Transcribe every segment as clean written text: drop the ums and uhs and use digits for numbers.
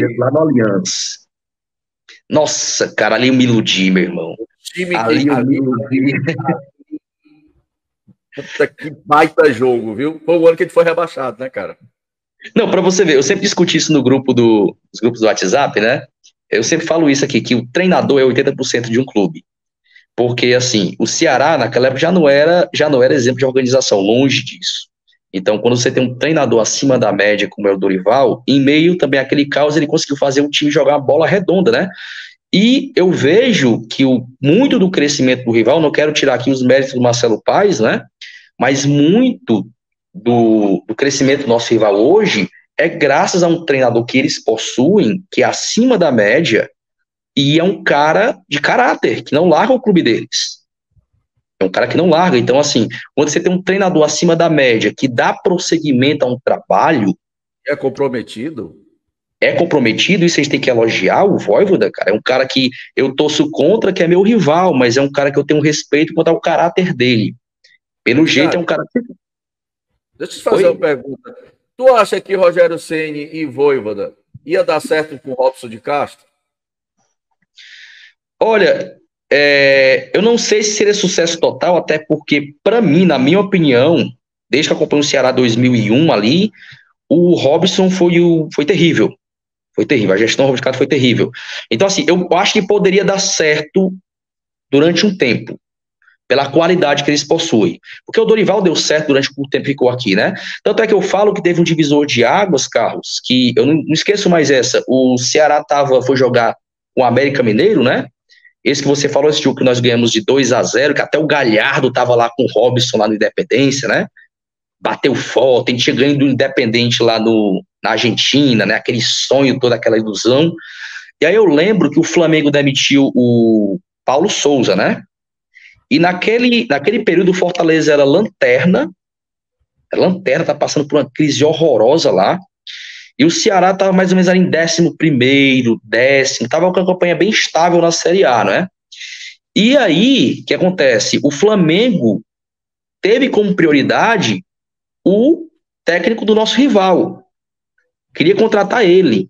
Palmeiras lá no Allianz. Nossa, cara, ali eu me iludi, meu irmão. Ali eu me iludi. Puta, que baita jogo, viu? Foi o ano que ele foi rebaixado, né, cara? Não, pra você ver, eu sempre discuti isso no grupo nos grupos do WhatsApp, né? Eu sempre falo isso aqui, que o treinador é 80% de um clube. Porque, assim, o Ceará, naquela época, já não era exemplo de organização, longe disso. Então, quando você tem um treinador acima da média, como é o Dorival, em meio também àquele caos, ele conseguiu fazer o time jogar uma bola redonda, né? E eu vejo que muito do crescimento do rival, não quero tirar aqui os méritos do Marcelo Paes, né? Mas muito do crescimento do nosso rival hoje é graças a um treinador que eles possuem, que é acima da média, e é um cara de caráter, que não larga o clube deles. É um cara que não larga. Então, assim, quando você tem um treinador acima da média, que dá prosseguimento a um trabalho, É comprometido. é comprometido, isso a gente tem que elogiar o Vojvoda, cara. É um cara que eu torço contra, que é meu rival, mas é um cara que eu tenho respeito quanto ao caráter dele. Pelo jeito, é um cara. Deixa eu te fazer uma pergunta. Tu acha que Rogério Ceni e Vojvoda ia dar certo com o Robson de Castro? Olha, eu não sei se seria sucesso total, até porque, para mim, na minha opinião, desde que eu acompanho o Ceará 2001 ali, o Robson foi terrível. Foi terrível. A gestão do Robson de Castro foi terrível. Então, assim, eu acho que poderia dar certo durante um tempo, pela qualidade que eles possuem. Porque o Dorival deu certo durante o tempo que ficou aqui, né? Tanto é que eu falo que teve um divisor de águas, Carlos, que eu não esqueço mais essa. O Ceará foi jogar com o América Mineiro, né? Esse que você falou, esse jogo que nós ganhamos de 2-0, que até o Galhardo estava lá com o Robson lá no Independência, né? Bateu forte, a gente tinha ganho do Independente lá na Argentina, né? Aquele sonho, toda aquela ilusão. E aí eu lembro que o Flamengo demitiu o Paulo Souza, né? E naquele período o Fortaleza era lanterna, tá passando por uma crise horrorosa lá. E o Ceará estava mais ou menos ali em 11º, décimo, estava com uma campanha bem estável na Série A, né? E aí, o que acontece? O Flamengo teve como prioridade o técnico do nosso rival. Queria contratar ele.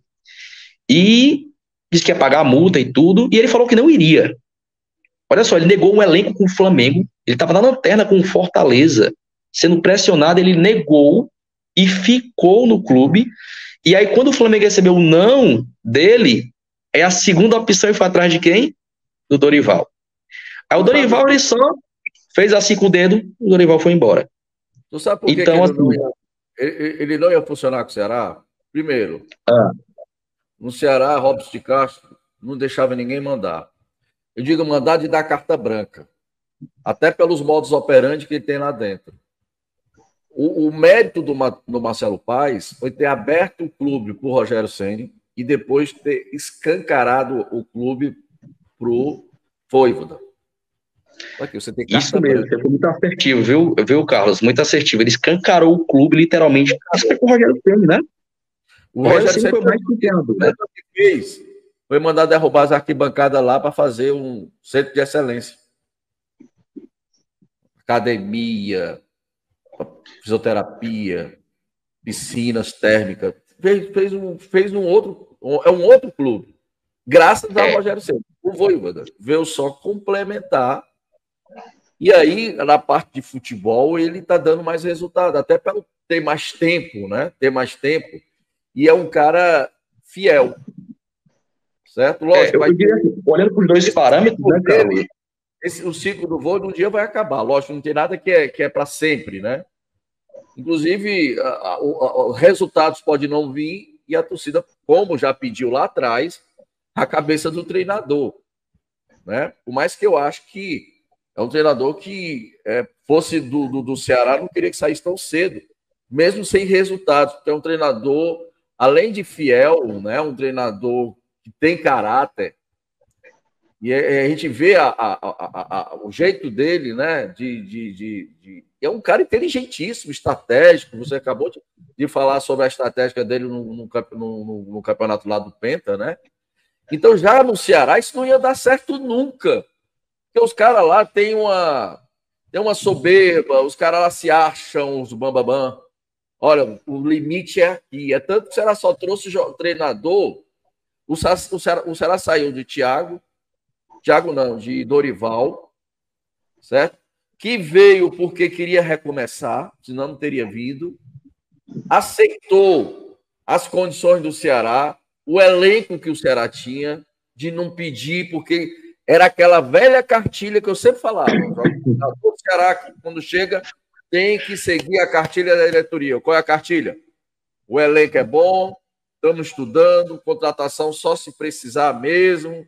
E disse que ia pagar a multa e tudo, e ele falou que não iria. Olha só, ele negou um elenco com o Flamengo, ele estava na lanterna com o Fortaleza, sendo pressionado, ele negou e ficou no clube. E aí, quando o Flamengo recebeu o não dele, a segunda opção e foi atrás de quem? Do Dorival. Aí o Dorival, ele só fez assim com o dedo, o Dorival foi embora. Tu sabe por que então, que assim, ele não ia funcionar com o Ceará? Primeiro, no Ceará, Robson de Castro não deixava ninguém mandar. Eu digo mandar de dar carta branca. Até pelos modos operandi que ele tem lá dentro. O mérito do Marcelo Paes foi ter aberto o clube para o Rogério Ceni e depois ter escancarado o clube para o Vojvoda. Aqui, você tem isso mesmo, você foi muito assertivo, viu, Carlos? Muito assertivo. Ele escancarou o clube, literalmente. Isso foi com o Rogério Ceni, né? O Rogério Ceni foi mais confiado, né? O que fez foi mandar derrubar as arquibancadas lá para fazer um centro de excelência. Academia, fisioterapia, piscinas térmicas. Fez um outro clube. Graças ao Rogério Ceni. O Vojvoda veio só complementar. E aí, na parte de futebol, ele está dando mais resultado, até para ter mais tempo, né? Ter mais tempo. E é um cara fiel. Certo? Lógico. Eu diria assim, olhando para os dois parâmetros, né, Carlos? O ciclo do voo um dia vai acabar. Lógico, não tem nada que é para sempre, né? Inclusive, os resultados podem não vir e a torcida, como já pediu lá atrás, a cabeça do treinador. Né? Por mais que eu acho que é um treinador que fosse do Ceará, não queria que saísse tão cedo, mesmo sem resultados, porque é um treinador, além de fiel, né? Um treinador que tem caráter. E a gente vê o jeito dele, né? É um cara inteligentíssimo, estratégico. Você acabou de falar sobre a estratégia dele no campeonato lá do Penta, né? Então, já no Ceará, isso não ia dar certo nunca. Porque os caras lá têm uma soberba, os caras lá se acham os bambambam. Olha, o limite é aqui. É tanto que o Ceará só trouxe o treinador O Ceará saiu de Thiago não, de Dorival, certo? Que veio porque queria recomeçar, senão não teria vindo. Aceitou as condições do Ceará, o elenco que o Ceará tinha, de não pedir, porque era aquela velha cartilha que eu sempre falava. O Ceará, quando chega, tem que seguir a cartilha da diretoria. Qual é a cartilha? O elenco é bom, estamos estudando, contratação só se precisar mesmo.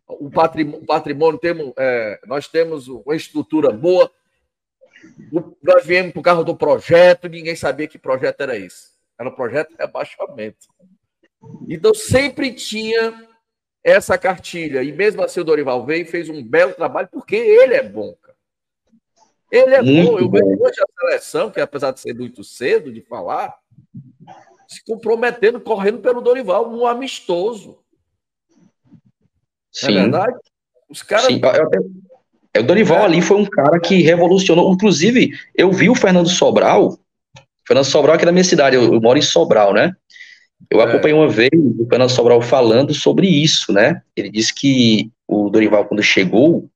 O patrimônio nós temos uma estrutura boa. Nós viemos por causa do projeto, ninguém sabia que projeto era esse. Era um projeto de rebaixamento. Então sempre tinha essa cartilha. E mesmo assim o Dorival veio e fez um belo trabalho, porque ele é bom, cara. Ele é bom. Eu vejo hoje a seleção, que apesar de ser muito cedo de falar, se comprometendo, correndo pelo Dorival, um amistoso. Sim. Não é verdade? Os caras... Sim. O Dorival ali foi um cara que revolucionou. Inclusive, eu vi o Fernando Sobral. O Fernando Sobral é aqui da minha cidade, eu moro em Sobral, né? Eu acompanhei uma vez o Fernando Sobral falando sobre isso, né? Ele disse que o Dorival, quando chegou,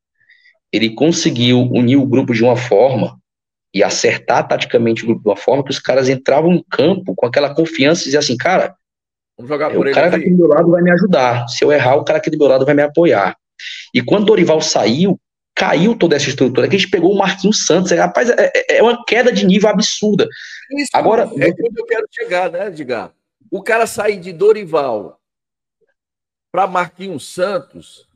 ele conseguiu unir o grupo de uma forma e acertar taticamente o grupo de uma forma que os caras entravam em campo com aquela confiança e diziam assim, cara, vamos jogar por o cara que tá aqui do meu lado vai me ajudar. Se eu errar, o cara aqui do meu lado vai me apoiar. E quando o Dorival saiu, caiu toda essa estrutura, que a gente pegou o Marquinhos Santos, rapaz, é uma queda de nível absurda. Isso agora, é onde eu quero chegar, né, Edgar? O cara sair de Dorival para Marquinhos Santos,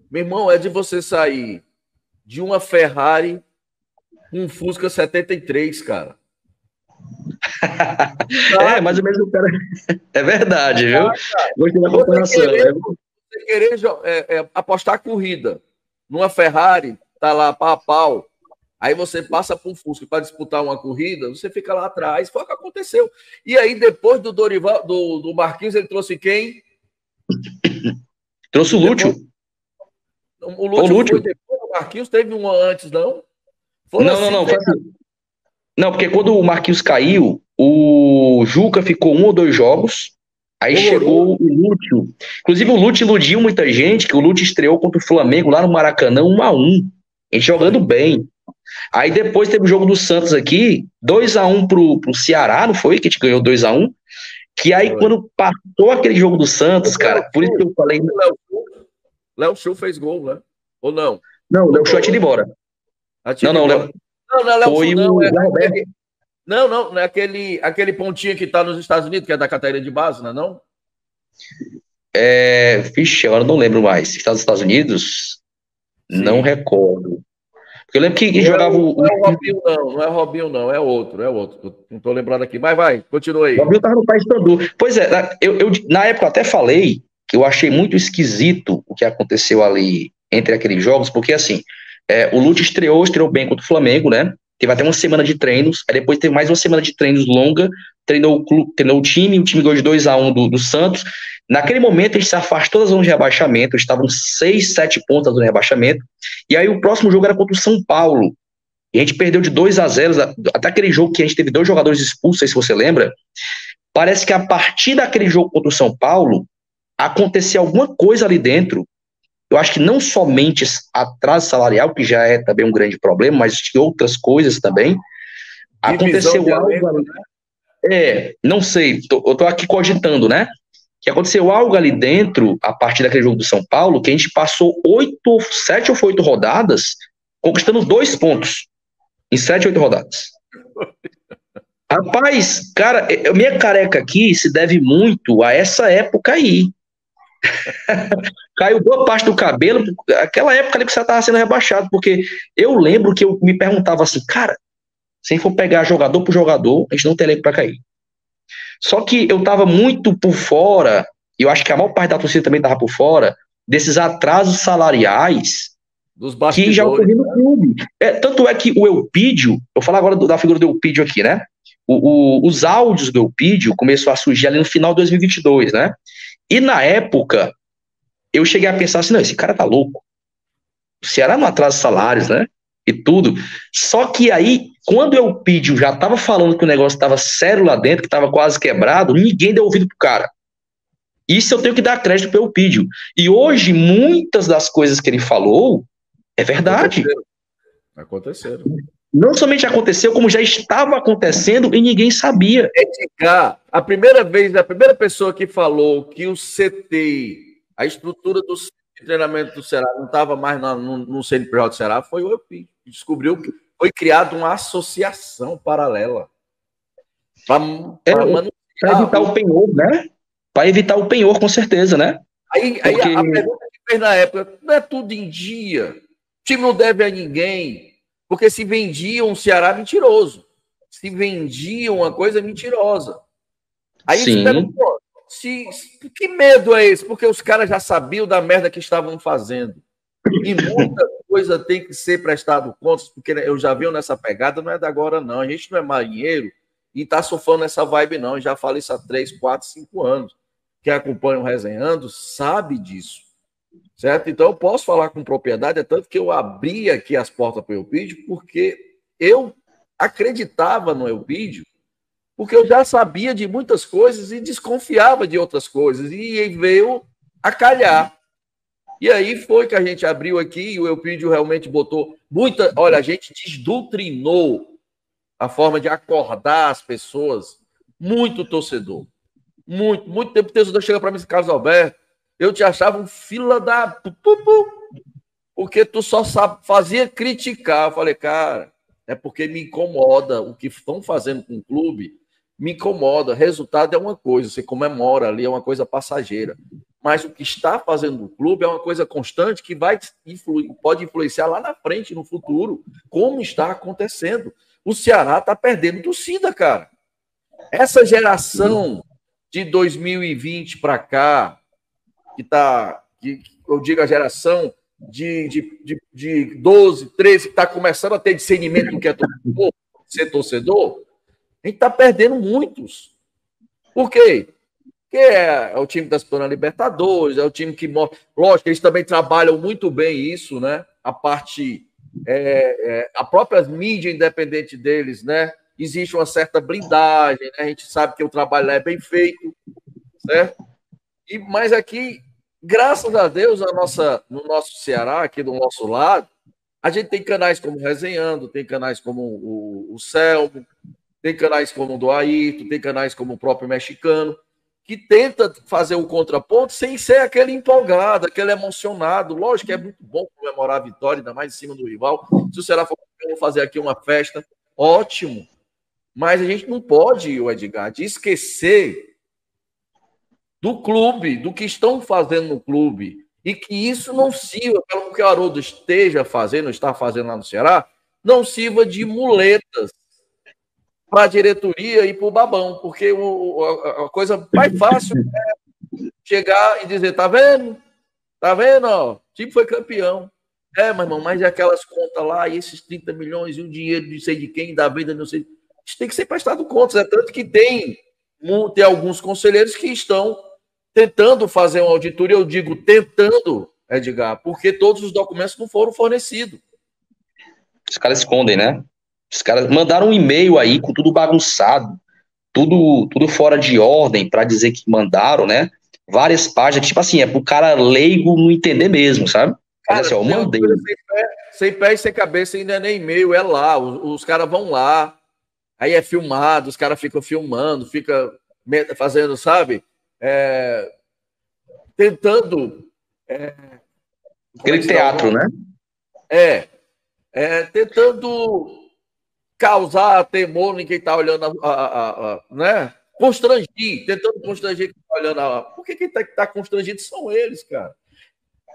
meu irmão, é de você sair de uma Ferrari com um Fusca 73, cara. Mas o mesmo cara... É verdade, viu? Gostei da comparação. Você querer apostar a corrida numa Ferrari, tá lá pau a pau, aí você passa para um Fusca para disputar uma corrida, você fica lá atrás, foi o que aconteceu. E aí, depois do Dorival, do Marquinhos, ele trouxe quem? Trouxe o Lúcio. O Lúcio foi depois do Marquinhos, teve um antes, não? Não. Não, porque quando o Marquinhos caiu, o Juca ficou 1 ou 2 jogos, aí chegou o Lúcio. Inclusive, o Lúcio iludiu muita gente, que o Lúcio estreou contra o Flamengo lá no Maracanã, 1-1. A gente jogando bem. Aí depois teve o jogo do Santos aqui, 2-1 pro Ceará, não foi? Que a gente ganhou 2-1. Que aí, quando passou aquele jogo do Santos, cara, por isso que eu falei... Léo Chu fez gol, né? Ou não? Não, o Léo Chu atirou embora. Não, Léo... Não é Léo foi Chu, não. O é não é aquele pontinho que tá nos Estados Unidos, que é da categoria de base, não é não? Vixe, agora eu não lembro mais. Está nos Estados Unidos? Sim. Não recordo. Porque eu lembro que jogava Não é o Robinho, não é Robinho, não. É outro. Não tô lembrando aqui. Mas vai, continua aí. O Robinho tava no Paysandu. Pois é, eu na época eu até falei que eu achei muito esquisito o que aconteceu ali entre aqueles jogos, porque assim, o Lúcio estreou bem contra o Flamengo, né? Teve até uma semana de treinos, aí depois teve mais uma semana de treinos longa, treinou o time ganhou de 2-1 do Santos. Naquele momento, a gente se afastou da zona de rebaixamento, estavam 6, 7 pontos da zona de rebaixamento, e aí o próximo jogo era contra o São Paulo, e a gente perdeu de 2-0, até aquele jogo que a gente teve 2 jogadores expulsos, se você lembra. Parece que a partir daquele jogo contra o São Paulo, aconteceu alguma coisa ali dentro. Eu acho que não somente atraso salarial, que já é também um grande problema, mas outras coisas também. Aconteceu algo ali. Não sei, eu tô aqui cogitando, né? Que aconteceu algo ali dentro, a partir daquele jogo do São Paulo, que a gente passou 7 ou 8 rodadas, conquistando 2 pontos em 7 ou 8 rodadas. Rapaz, cara, minha careca aqui se deve muito a essa época aí. Caiu boa parte do cabelo, aquela época ali que você estava sendo rebaixado, porque eu lembro que eu me perguntava assim, cara, se a gente for pegar jogador por jogador, a gente não tem elenco para cair. Só que eu estava muito por fora, e eu acho que a maior parte da torcida também estava por fora, desses atrasos salariais que já ocorriam no clube. Tanto é que o Elpidio, eu vou falar agora da figura do Elpidio aqui, né? Os áudios do Elpidio começou a surgir ali no final de 2022, né? E na época, eu cheguei a pensar assim, não, esse cara tá louco. O Ceará não atrasa salários, né? E tudo. Só que aí, quando o Elpidio já tava falando que o negócio tava sério lá dentro, que tava quase quebrado, ninguém deu ouvido pro cara. Isso eu tenho que dar crédito para o Eupídio. E hoje, muitas das coisas que ele falou é verdade. Aconteceram. Não somente aconteceu, como já estava acontecendo e ninguém sabia. Edgar, a primeira pessoa que falou que o CT, a estrutura do treinamento do Ceará não estava mais no CNPJ do Ceará foi o Eupídio. Descobriu que foi criada uma associação paralela para evitar o penhor, né? Para evitar o penhor, com certeza, né? Aí a pergunta que fez na época, não é tudo em dia. O time não deve a ninguém. Porque se vendiam um Ceará mentiroso. Se vendiam uma coisa mentirosa. Aí Sim. Perguntou, que medo é esse? Porque os caras já sabiam da merda que estavam fazendo. E muita coisa tem que ser prestado contas, porque eu já vi nessa pegada, não é da agora, não. A gente não é marinheiro e tá surfando nessa vibe, não. Eu já falei isso há 3, 4, 5 anos. Quem acompanha o Resenhando sabe disso. Certo? Então eu posso falar com propriedade, é tanto que eu abri aqui as portas para o Eupídio, porque eu acreditava no Eupídio, porque eu já sabia de muitas coisas e desconfiava de outras coisas, e veio a calhar. E aí foi que a gente abriu aqui e o Eupídio realmente botou muita. Olha, a gente desdoutrinou a forma de acordar as pessoas. Muito torcedor. Muito tempo o torcedor chega para mim, Carlos Alberto. Eu te achava um fila da... Porque tu só fazia criticar. Eu falei, cara, é porque me incomoda o que estão fazendo com o clube, me incomoda. Resultado é uma coisa, você comemora ali, é uma coisa passageira. Mas o que está fazendo no clube é uma coisa constante que pode influenciar lá na frente, no futuro, como está acontecendo. O Ceará está perdendo torcida, cara. Essa geração de 2020 para cá, eu digo a geração de 12, 13, que está começando a ter discernimento do que é torcedor, ser torcedor, a gente está perdendo muitos. Por quê? Porque é o time das Planas Libertadores, é o time que mostra. Lógico, eles também trabalham muito bem isso, né? A parte. A própria mídia independente deles, né? Existe uma certa blindagem, né? A gente sabe que o trabalho é bem feito, certo? Mas aqui, graças a Deus, no nosso Ceará, aqui do nosso lado, a gente tem canais como Resenhando, tem canais como o Selmo, tem canais como o do Ayrton, tem canais como o próprio Mexicano, que tenta fazer o contraponto sem ser aquele empolgado, aquele emocionado. Lógico que é muito bom comemorar a vitória, ainda mais em cima do rival. Se o Ceará for fazer aqui uma festa, ótimo. Mas a gente não pode, o Edgar, de esquecer do clube, do que estão fazendo no clube, e que isso não sirva, pelo que o Haroldo está fazendo lá no Ceará, não sirva de muletas para a diretoria e para o babão, porque a coisa mais fácil é chegar e dizer, tá vendo? Tá vendo? Ó, o time foi campeão. Meu irmão, mas aquelas contas lá, e esses 30 milhões, e o dinheiro de sei de quem, da venda, não sei. Isso tem que ser prestado contas. É tanto que tem alguns conselheiros que estão tentando fazer uma auditoria, eu digo tentando, Edgar, porque todos os documentos não foram fornecidos. Os caras escondem, né? Os caras mandaram um e-mail aí com tudo bagunçado, tudo fora de ordem para dizer que mandaram, né? Várias páginas, tipo assim, é pro cara leigo não entender mesmo, sabe? Cara, assim, eu mandei. Sem pé e sem cabeça, ainda nem e-mail, é lá. Os caras vão lá, aí é filmado, os caras ficam filmando, fica fazendo, sabe? Tentando. Aquele teatro, né? Tentando causar temor em quem está olhando, né? Constrangir, tentando constranger quem está olhando. Porque quem está constrangido são eles, cara.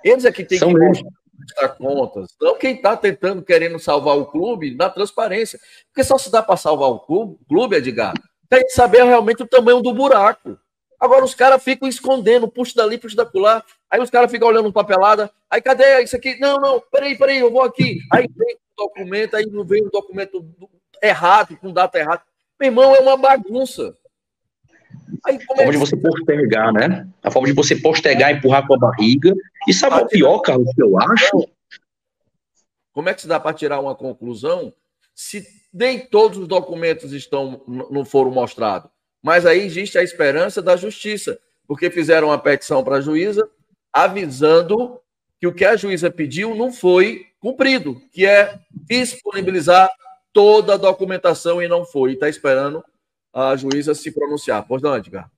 Eles é que tem que prestar contas. Não quem está querendo salvar o clube na transparência. Porque só se dá para salvar o clube, Edgar, tem que saber realmente o tamanho do buraco. Agora os caras ficam escondendo, puxa dali, puxa da lá. Aí os caras ficam olhando papelada. Aí cadê isso aqui? Não, peraí, eu vou aqui. Aí vem o documento, aí não vem o documento errado, com data errada. Meu irmão, é uma bagunça. Aí, a forma de você postergar, né? A forma de você postergar, empurrar com a barriga. E sabe o pior, Carlos, que eu acho? Como é que se dá para tirar uma conclusão se nem todos os documentos não foram mostrados? Mas aí existe a esperança da justiça. porque fizeram uma petição para a juíza avisando que o que a juíza pediu não foi cumprido, que é disponibilizar toda a documentação e não foi. Está esperando a juíza se pronunciar. Pois não, Edgar?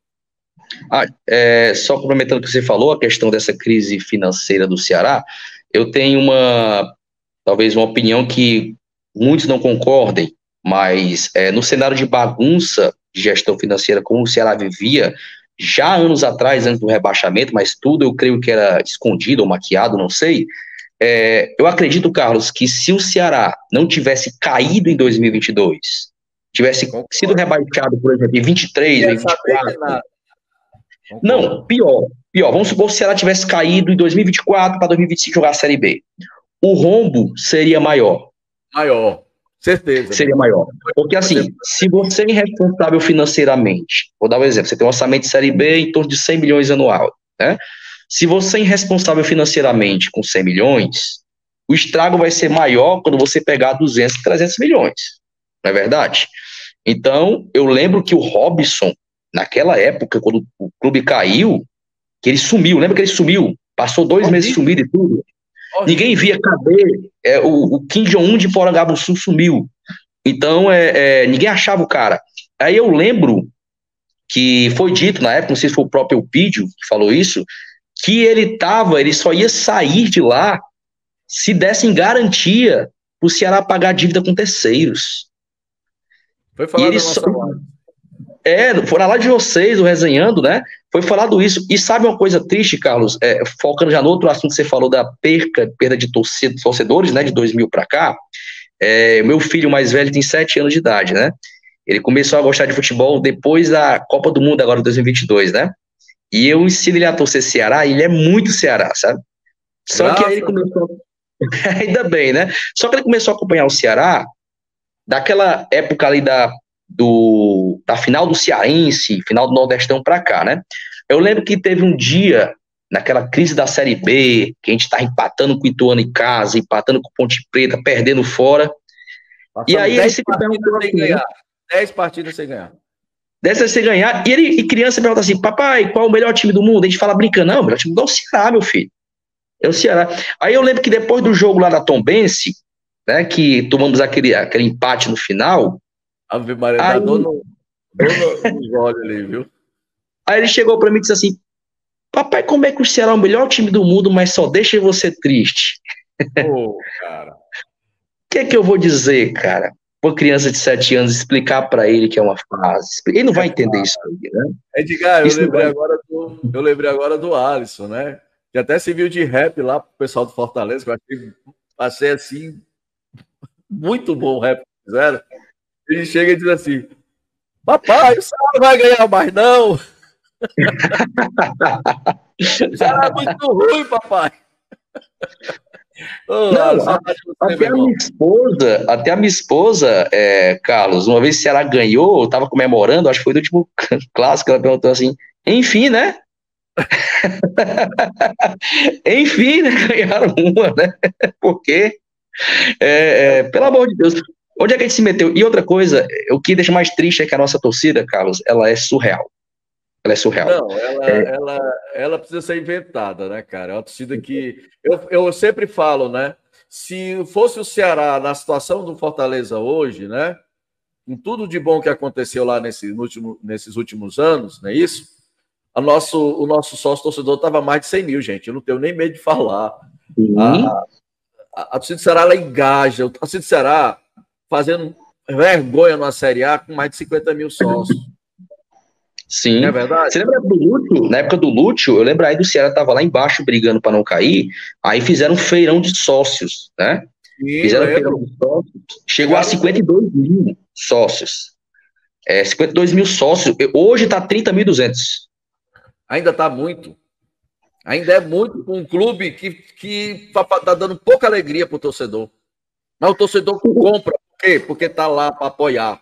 Só complementando o que você falou, a questão dessa crise financeira do Ceará, eu tenho talvez uma opinião que muitos não concordem, mas no cenário de bagunça de gestão financeira como o Ceará vivia, já anos atrás, antes do rebaixamento, mas tudo eu creio que era escondido ou maquiado, não sei. Eu acredito, Carlos, que se o Ceará não tivesse caído em 2022, tivesse sido rebaixado, por exemplo, em 23 ou em 24... Não, pior. Vamos supor que o Ceará tivesse caído em 2024 para 2025 jogar a Série B. O rombo seria maior. Maior, certeza. Seria maior. Porque assim, se você é irresponsável financeiramente, vou dar um exemplo, você tem um orçamento de Série B em torno de 100 milhões anual, né? Se você é irresponsável financeiramente com 100 milhões, o estrago vai ser maior quando você pegar 200, 300 milhões. Não é verdade? Então, eu lembro que o Robson, naquela época, quando o clube caiu, que ele sumiu, lembra que ele sumiu? Passou 2 meses sumido e tudo. Ninguém via cadê, o Kim Jong-un de Porangabuçu sumiu. Então, ninguém achava o cara. Aí eu lembro que foi dito na época, não sei se foi o próprio Elpidio que falou isso, que ele só ia sair de lá se dessem garantia para o Ceará pagar a dívida com terceiros. Foi falado na nossa live. Foi na live de vocês, o Resenhando, né? Foi falado isso. E sabe uma coisa triste, Carlos? Focando já no outro assunto que você falou da perda de torcedores, né? De 2000 para cá. Meu filho mais velho tem 7 anos de idade, né? Ele começou a gostar de futebol depois da Copa do Mundo, agora de 2022, né? E eu ensino ele a torcer Ceará, e ele é muito Ceará, sabe? Só que aí ele começou... Ainda bem, né? Só que ele começou a acompanhar o Ceará daquela época ali da final do Cearense, final do Nordestão pra cá, né? Eu lembro que teve um dia, naquela crise da Série B, que a gente tava empatando com o Ituano em casa, empatando com o Ponte Preta, perdendo fora. E aí ele sempre perguntou assim, 10 partidas sem ganhar. Dessa sem ganhar. E criança pergunta assim, papai, qual é o melhor time do mundo? A gente fala brincando, não, o melhor time do mundo é o Ceará, meu filho. É o Ceará. Aí eu lembro que depois do jogo lá da Tombense, né, que tomamos aquele empate no final. Ave Maria, dá dor nos olhos ali, viu? Aí ele chegou pra mim e disse assim, papai, como é que o Ceará é o melhor time do mundo, mas só deixa você triste? Cara. O que é que eu vou dizer, cara? Uma criança de 7 anos explicar pra ele que é uma fase. Ele não vai entender isso aí, né? Edgar, eu lembrei agora do Alisson, né? Que até se viu de rap lá pro pessoal do Fortaleza, que eu achei assim, muito bom o rap que fizeram. Ele chega e diz assim, papai, o Ceará não vai ganhar mais, não. O Ceará é muito ruim, papai. Até a minha esposa, Carlos, uma vez o Ceará ganhou, eu tava comemorando, acho que foi do último clássico, ela perguntou assim, enfim, né? Enfim, né? Ganharam uma, né? Porque, pelo amor de Deus, onde é que a gente se meteu? E outra coisa, o que deixa mais triste é que a nossa torcida, Carlos, ela é surreal. Ela é surreal. Não, ela precisa ser inventada, né, cara? É uma torcida que... Eu sempre falo, né? Se fosse o Ceará na situação do Fortaleza hoje, né? Com tudo de bom que aconteceu lá nesses últimos anos, não é isso? O nosso sócio-torcedor estava mais de 100 mil, gente. Eu não tenho nem medo de falar. A torcida do Ceará, ela engaja. A torcida do Ceará fazendo vergonha na Série A com mais de 50 mil sócios. Sim. É verdade? Você lembra do Lúcio? Na época do Lúcio, eu lembro aí do Ceará tava lá embaixo brigando para não cair, aí fizeram um feirão de sócios, né? Sim, fizeram um feirão de sócios, chegou a 52 mil sócios. 52 mil sócios, hoje tá 30.200. Ainda tá muito. Ainda é muito com um clube que tá dando pouca alegria pro torcedor. Mas o torcedor compra, por quê? Porque tá lá para apoiar.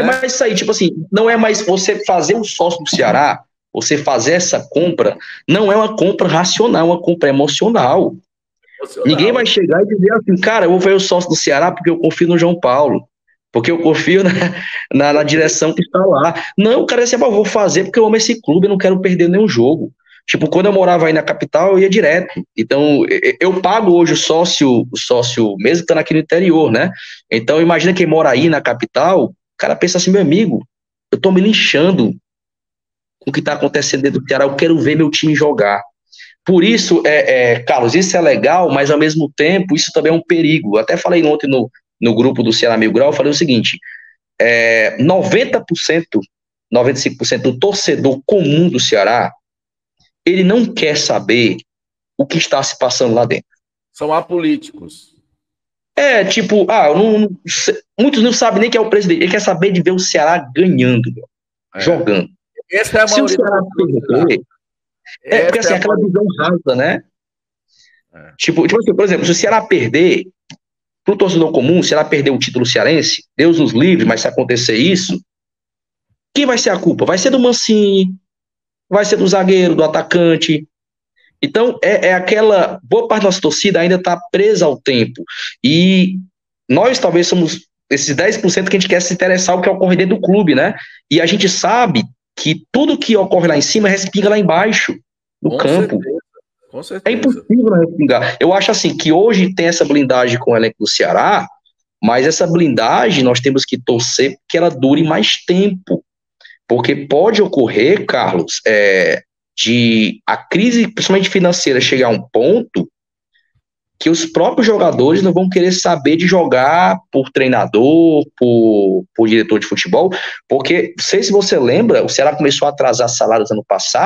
Mas isso aí, tipo assim, não é mais você fazer o sócio do Ceará, você fazer essa compra, não é uma compra racional, é uma compra emocional. Ninguém vai chegar e dizer assim, cara, eu vou ver o sócio do Ceará porque eu confio no João Paulo. Porque eu confio na direção que está lá. Não, o cara disse, eu vou fazer porque eu amo esse clube, eu não quero perder nenhum jogo. Tipo, quando eu morava aí na capital, eu ia direto. Então, eu pago hoje o sócio mesmo que tá aqui no interior, né? Então, imagina quem mora aí na capital, o cara pensa assim, meu amigo, eu tô me linchando com o que tá acontecendo dentro do Ceará, eu quero ver meu time jogar. Por isso, Carlos, isso é legal, mas ao mesmo tempo, isso também é um perigo. Eu até falei ontem no grupo do Ceará Mil Grau, eu falei o seguinte, 90%, 95% do torcedor comum do Ceará, ele não quer saber o que está se passando lá dentro. São apolíticos. Tipo, muitos não sabem nem quem é o presidente, ele quer saber de ver o Ceará ganhando, jogando. Essa é a maioria. Se o Ceará perder, porque assim, aquela visão rasa, né? Tipo assim, por exemplo, se o Ceará perder, pro torcedor comum, se ela perder o título cearense, Deus nos livre, mas se acontecer isso, quem vai ser a culpa? Vai ser do Mancini, vai ser do zagueiro, do atacante. Então, aquela boa parte da nossa torcida ainda está presa ao tempo. E nós talvez somos esses 10% que a gente quer se interessar o que ocorre dentro do clube, né? E a gente sabe que tudo que ocorre lá em cima respinga lá embaixo, no campo. Com certeza. É impossível não respingar. Eu acho assim que hoje tem essa blindagem com o elenco do Ceará, mas essa blindagem nós temos que torcer que ela dure mais tempo. Porque pode ocorrer, Carlos, de a crise, principalmente financeira, chegar a um ponto que os próprios jogadores não vão querer saber de jogar por treinador, por diretor de futebol, porque, não sei se você lembra, o Ceará começou a atrasar salários ano passado,